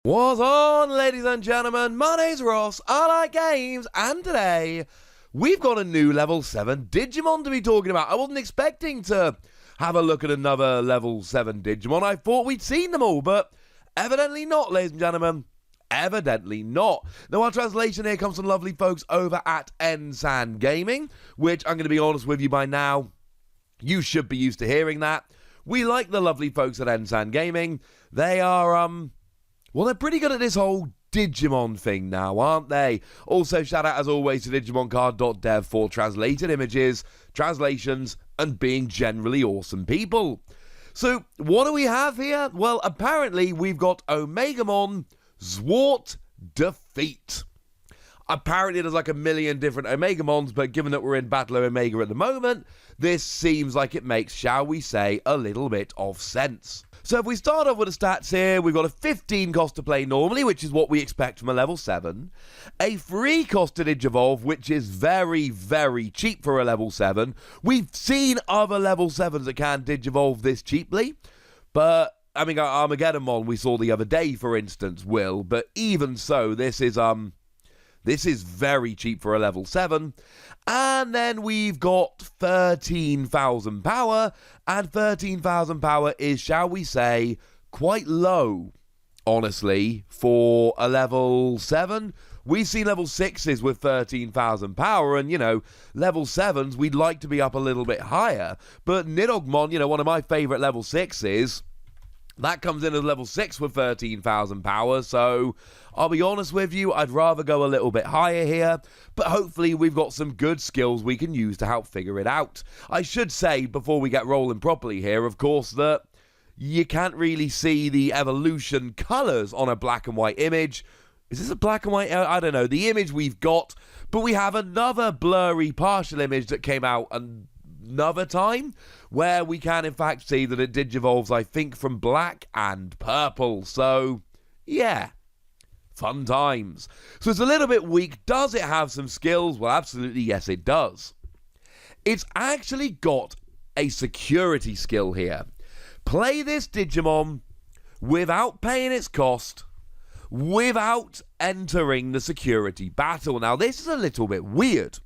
What's on, ladies and gentlemen? My name's Ross, I like games, and today we've got a new level 7 Digimon to be talking about. I wasn't expecting to have a look at another level 7 Digimon. I thought we'd seen them all, but evidently not, ladies and gentlemen. Evidently not. Now, our translation here comes from lovely folks over at Ensan Gaming, which I'm going to be honest with you by now, you should be used to hearing that. We like the lovely folks at Ensan Gaming. They are, well, they're pretty good at this whole Digimon thing now, aren't they? Also, shout out as always to DigimonCard.dev for translated images, translations, and being generally awesome people. So, what do we have here? Well, apparently we've got Omnimon Zwart Defeat. Apparently there's like a million different Omegamons, but given that we're in Battle of Omega at the moment, this seems like it makes, shall we say, a little bit of sense. So if we start off with the stats here, we've got a 15 cost to play normally, which is what we expect from a level 7. A 3 cost to Digivolve, which is very, very cheap for a level 7. We've seen other level 7s that can Digivolve this cheaply, but I mean, Armageddonmon we saw the other day, for instance, will, but even so, this is very cheap for a level 7. And then we've got 13,000 power, and 13,000 power is, shall we say, quite low, honestly, for a level 7. We've seen level 6s with 13,000 power, and, you know, level 7s, we'd like to be up a little bit higher. But Nidogmon, you know, one of my favourite level 6s, that comes in at level 6 with 13,000 power, so I'll be honest with you, I'd rather go a little bit higher here, but hopefully we've got some good skills we can use to help figure it out. I should say, before we get rolling properly here, of course, that you can't really see the evolution colours on a black and white image. Is this a black and white? I don't know. The image we've got, but we have another blurry partial image that came out another time, where we can in fact see that it digivolves, I think, from black and purple. So, yeah, fun times. So it's a little bit weak. Does it have some skills? Well, absolutely, yes, it does. It's actually got a security skill here. Play this Digimon without paying its cost, without entering the security battle. Now, this is a little bit weird,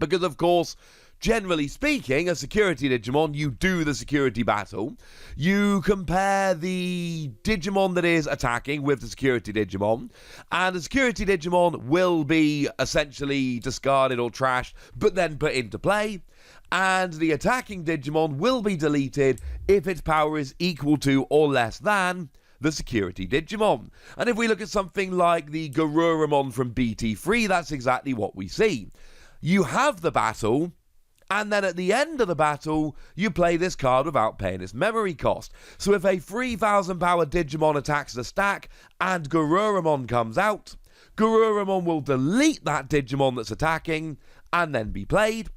because, of course, generally speaking, a security Digimon, you do the security battle. You compare the Digimon that is attacking with the security Digimon, and the security Digimon will be essentially discarded or trashed, but then put into play. And the attacking Digimon will be deleted if its power is equal to or less than the security Digimon. And if we look at something like the Garurumon from BT3, that's exactly what we see. You have the battle, and then at the end of the battle, you play this card without paying its memory cost. So if a 3,000 power Digimon attacks the stack and Garurumon comes out, Garurumon will delete that Digimon that's attacking and then be played.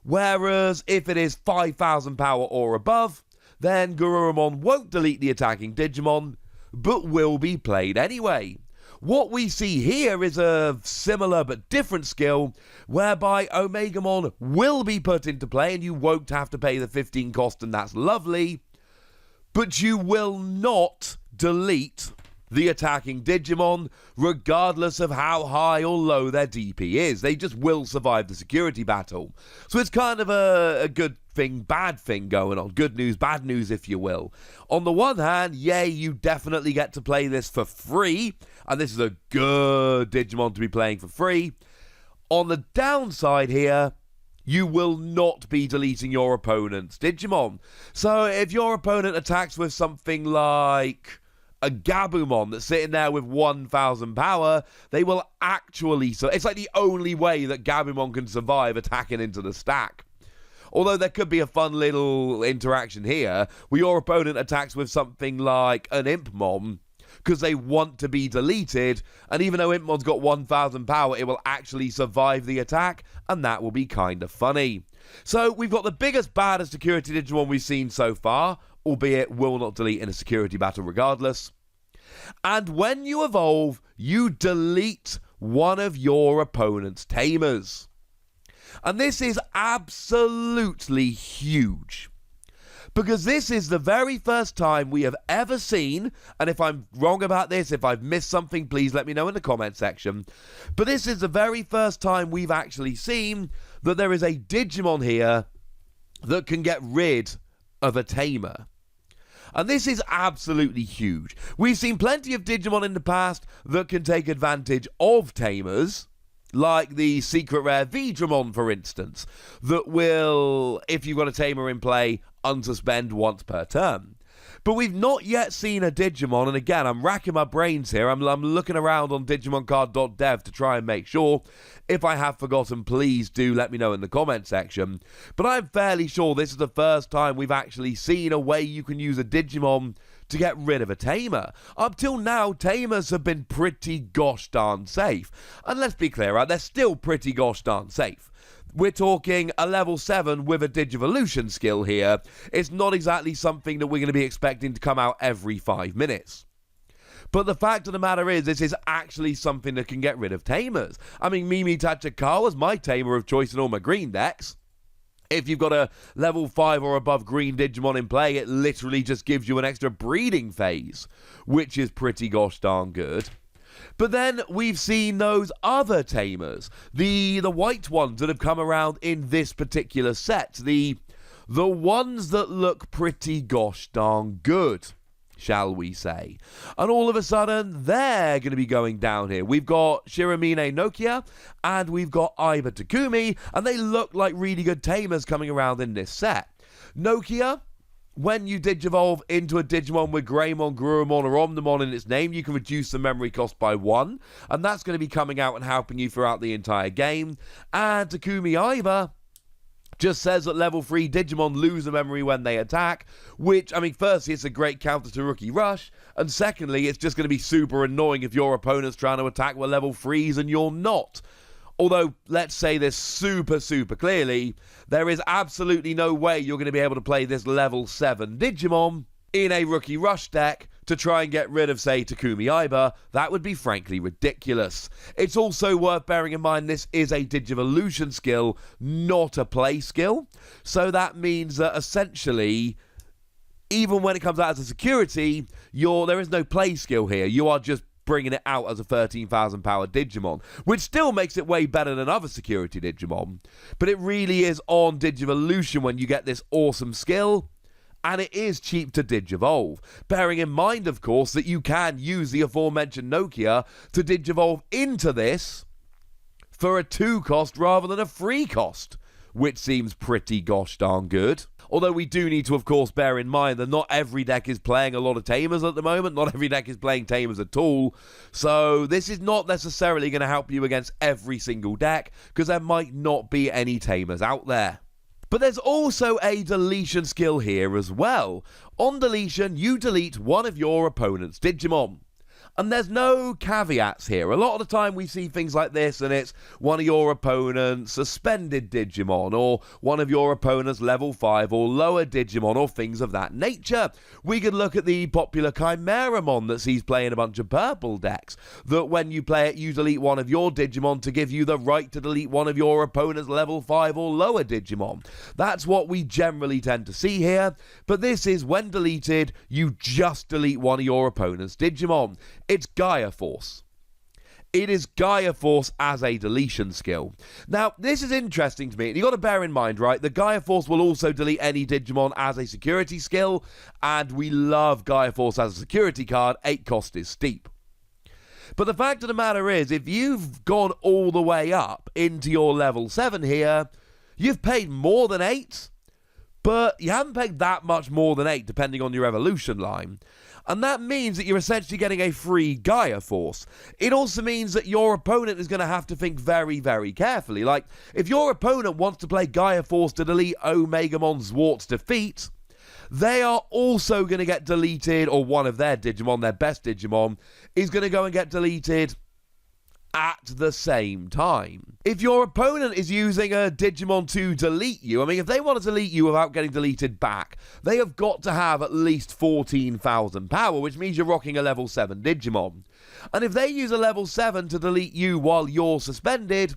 Whereas if it is 5,000 power or above, then Garurumon won't delete the attacking Digimon, but will be played anyway. What we see here is a similar but different skill, whereby Omegamon will be put into play and you won't have to pay the 15 cost, and that's lovely, but you will not delete the attacking Digimon, regardless of how high or low their DP is. They just will survive the security battle. So it's kind of a good thing, bad thing going on. Good news, bad news, if you will. On the one hand, yay, you definitely get to play this for free, and this is a good Digimon to be playing for free. On the downside here, you will not be deleting your opponent's Digimon. So if your opponent attacks with something like a Gabumon that's sitting there with 1,000 power, they will actually... So it's like the only way that Gabumon can survive attacking into the stack. Although there could be a fun little interaction here, where your opponent attacks with something like an Impmon, because they want to be deleted, and even though Impmon's got 1,000 power, it will actually survive the attack, and that will be kind of funny. So we've got the biggest, baddest security Digimon we've seen so far, albeit will not delete in a security battle regardless. And when you evolve, you delete one of your opponent's Tamers. And this is absolutely huge, Because this is the very first time we have ever seen, and if I'm wrong about this, if I've missed something, please let me know in the comment section. But this is the very first time we've actually seen that there is a Digimon here that can get rid of a Tamer. And this is absolutely huge. We've seen plenty of Digimon in the past that can take advantage of Tamers, like the secret rare Vidramon, for instance, that will, if you've got a Tamer in play, unsuspend once per turn. But we've not yet seen a Digimon, and again, I'm racking my brains here. I'm looking around on digimoncard.dev to try and make sure. If I have forgotten, please do let me know in the comment section. But I'm fairly sure this is the first time we've actually seen a way you can use a Digimon to get rid of a Tamer. Up till now, Tamers have been pretty gosh darn safe. And let's be clear, right? They're still pretty gosh darn safe. We're talking a level 7 with a Digivolution skill here. It's not exactly something that we're going to be expecting to come out every 5 minutes. But the fact of the matter is, this is actually something that can get rid of Tamers. I mean, Mimi Tachikawa's my Tamer of choice in all my green decks. If you've got a level 5 or above green Digimon in play, it literally just gives you an extra breeding phase, which is pretty gosh darn good. But then we've seen those other Tamers, the white ones that have come around in this particular set, the ones that look pretty gosh darn good, shall we say. And all of a sudden, they're going to be going down here. We've got Shiramine Nokia, and we've got Aiba Takumi, and they look like really good Tamers coming around in this set. Nokia, when you Digivolve into a Digimon with Greymon, Gurumon, or Omnimon in its name, you can reduce the memory cost by 1, and that's going to be coming out and helping you throughout the entire game. And Takumi Aiba just says that level 3 Digimon lose the memory when they attack, which, I mean, firstly, it's a great counter to Rookie Rush, and secondly, it's just going to be super annoying if your opponent's trying to attack with level 3s and you're not. Although, let's say this super clearly, there is absolutely no way you're going to be able to play this level 7 Digimon in a Rookie Rush deck to try and get rid of, say, Takumi Aiba. That would be frankly ridiculous. It's also worth bearing in mind this is a Digivolution skill, not a play skill. So that means that essentially, even when it comes out as a security, there is no play skill here. You are just bringing it out as a 13,000 power Digimon, which still makes it way better than other security Digimon. But it really is on Digivolution when you get this awesome skill, and it is cheap to Digivolve. Bearing in mind, of course, that you can use the aforementioned Nokia to Digivolve into this for a 2 cost rather than a 3 cost, which seems pretty gosh darn good. Although we do need to, of course, bear in mind that not every deck is playing a lot of Tamers at the moment. Not every deck is playing Tamers at all. So this is not necessarily going to help you against every single deck, because there might not be any Tamers out there. But there's also a deletion skill here as well. On deletion, you delete one of your opponent's Digimon. And there's no caveats here. A lot of the time we see things like this and it's one of your opponent's suspended Digimon, or one of your opponent's level 5 or lower Digimon, or things of that nature. We could look at the popular Chimeramon that sees play in a bunch of purple decks, that when you play it, you delete one of your Digimon to give you the right to delete one of your opponent's level 5 or lower Digimon. That's what we generally tend to see here, but this is when deleted, you just delete one of your opponent's Digimon. It's Gaia Force. It is Gaia Force as a deletion skill. Now, this is interesting to me. You've got to bear in mind, right, that Gaia Force will also delete any Digimon as a security skill, and we love Gaia Force as a security card. 8 cost is steep. But the fact of the matter is, if you've gone all the way up into your level 7 here, you've paid more than 8, but you haven't paid that much more than 8, depending on your evolution line. And that means that you're essentially getting a free Gaia Force. It also means that your opponent is going to have to think very, very carefully. Like, if your opponent wants to play Gaia Force to delete Omnimon Zwart's defeat, they are also going to get deleted, or one of their Digimon, their best Digimon, is going to go and get deleted at the same time. If your opponent is using a Digimon to delete you, I mean, if they want to delete you without getting deleted back, they have got to have at least 14,000 power, which means you're rocking a level 7 Digimon. And if they use a level 7 to delete you while you're suspended,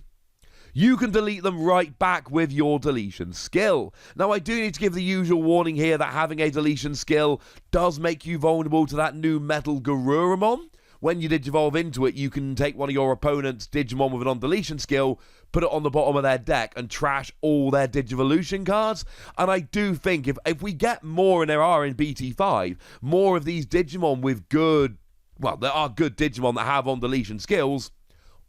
you can delete them right back with your deletion skill. Now, I do need to give the usual warning here that having a deletion skill does make you vulnerable to that new Metal Garurumon. When you Digivolve into it, you can take one of your opponent's Digimon with an on-deletion skill, put it on the bottom of their deck, and trash all their Digivolution cards. And I do think if we get more, and there are in BT5, more of these Digimon with good, well, there are good Digimon that have on-deletion skills,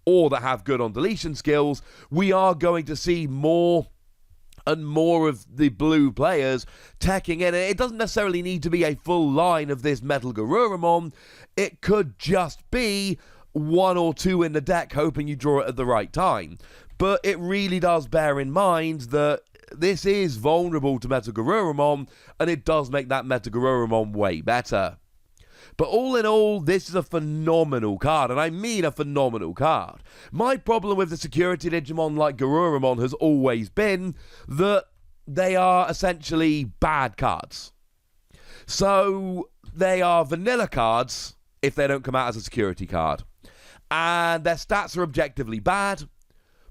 or that have good on-deletion skills, we are going to see more and more of the blue players teching in. It doesn't necessarily need to be a full line of this Metal Garurumon. It could just be one or two in the deck, hoping you draw it at the right time. But it really does bear in mind that this is vulnerable to Metal Garurumon, and it does make that Metal Garurumon way better. But all in all, this is a phenomenal card, and I mean a phenomenal card. My problem with the security Digimon like Garurumon has always been that they are essentially bad cards. So they are vanilla cards if they don't come out as a security card. And their stats are objectively bad,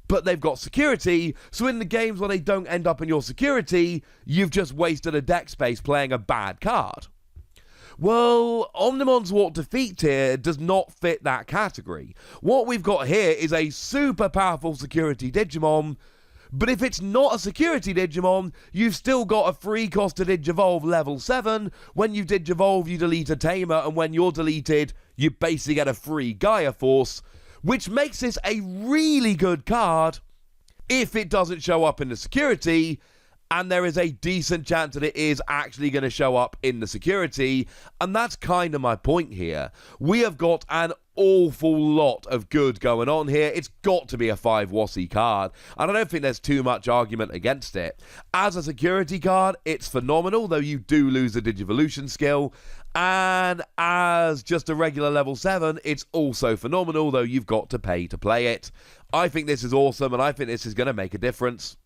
but they've got security, so in the games where they don't end up in your security, you've just wasted a deck space playing a bad card. Well, Omnimon Zwart Defeat here does not fit that category. What we've got here is a super powerful security Digimon, but if it's not a security Digimon, you've still got a free cost to Digivolve level 7. When you Digivolve, you delete a Tamer, and when you're deleted, you basically get a free Gaia Force, which makes this a really good card if it doesn't show up in the security, and there is a decent chance that it is actually going to show up in the security, and that's kind of my point here. We have got an awful lot of good going on here. It's got to be a 5 WOSI card, and I don't think there's too much argument against it. As a security card, it's phenomenal, though you do lose the Digivolution skill, and as just a regular level 7, it's also phenomenal, though you've got to pay to play it. I think this is awesome, and I think this is going to make a difference.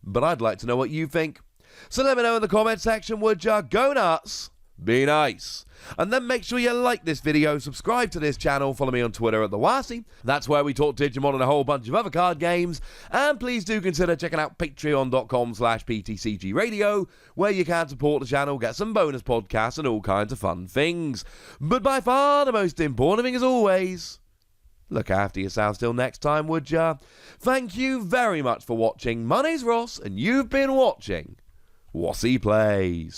But I'd like to know what you think. So let me know in the comment section, would ya? Go nuts, be nice. And then make sure you like this video, subscribe to this channel, follow me on Twitter at TheWasi. That's where we talk Digimon and a whole bunch of other card games. And please do consider checking out patreon.com/PTCGradio, where you can support the channel, get some bonus podcasts and all kinds of fun things. But by far the most important thing, as always, look after yourselves till next time, would ya? Thank you very much for watching. My name's Ross, and you've been watching WOSI Plays.